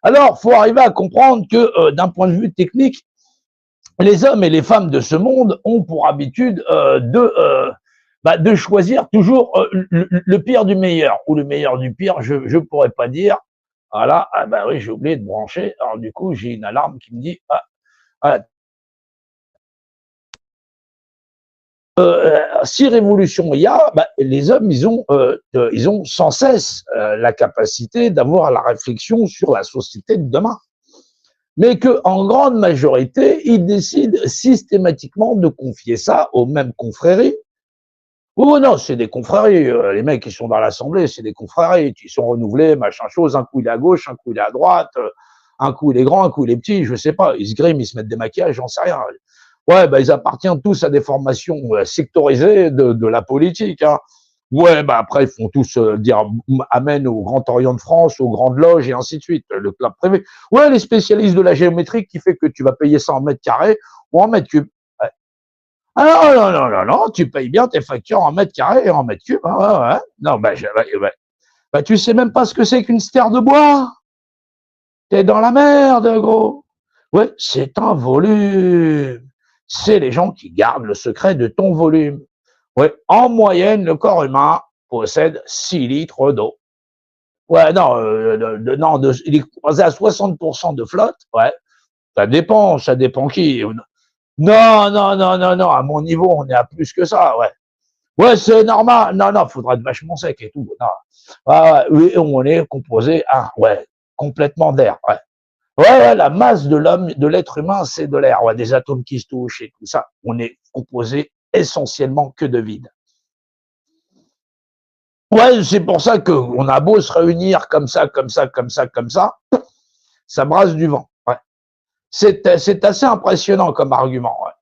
Alors, faut arriver à comprendre que, d'un point de vue technique, les hommes et les femmes de ce monde ont pour habitude de choisir toujours le pire du meilleur, ou le meilleur du pire, je ne pourrais pas dire. Voilà, ah bah oui, j'ai oublié de brancher, alors du coup, j'ai une alarme qui me dit, ah, si révolution il y a, bah, les hommes, ils ont sans cesse la capacité d'avoir la réflexion sur la société de demain. Mais qu'en grande majorité, ils décident systématiquement de confier ça aux mêmes confréries. Oh non, c'est des confréries. Les mecs qui sont dans l'Assemblée, c'est des confréries qui sont renouvelés, machin chose. Un coup il est à gauche, un coup il est à droite, un coup il est grand, un coup il est petit, je sais pas. Ils se griment, ils se mettent des maquillages, j'en sais rien. Ouais, bah ils appartiennent tous à des formations sectorisées de la politique. Hein. Ouais, bah après ils font tous dire amen au Grand Orient de France, aux grandes loges et ainsi de suite, le club privé. Ouais, les spécialistes de la géométrie qui fait que tu vas payer ça en mètres carrés ou en mètres cubes. Ouais. Ah non, non, non, non, non, tu payes bien tes factures en mètres carrés et en mètres cubes. Hein, ouais, ouais. Non, bah, tu sais même pas ce que c'est qu'une stère de bois. T'es dans la merde, gros. Ouais, c'est un volume. C'est les gens qui gardent le secret de ton volume. Ouais, en moyenne, le corps humain possède 6 litres d'eau. Ouais, non, il est composé à 60% de flotte. Ouais, ça dépend qui. Non, non, non, non, non, à mon niveau, on est à plus que ça, ouais. Ouais, c'est normal. Non, non, faudra être vachement sec et tout. Non. Ouais, oui, on est composé ouais, complètement d'air, ouais. Ouais, ouais, la masse de l'homme, de l'être humain, c'est de l'air, ouais, des atomes qui se touchent et tout ça. On est composé essentiellement que de vide. Ouais, c'est pour ça qu'on a beau se réunir comme ça, comme ça, comme ça, comme ça brasse du vent. Ouais. C'est assez impressionnant comme argument. Ouais.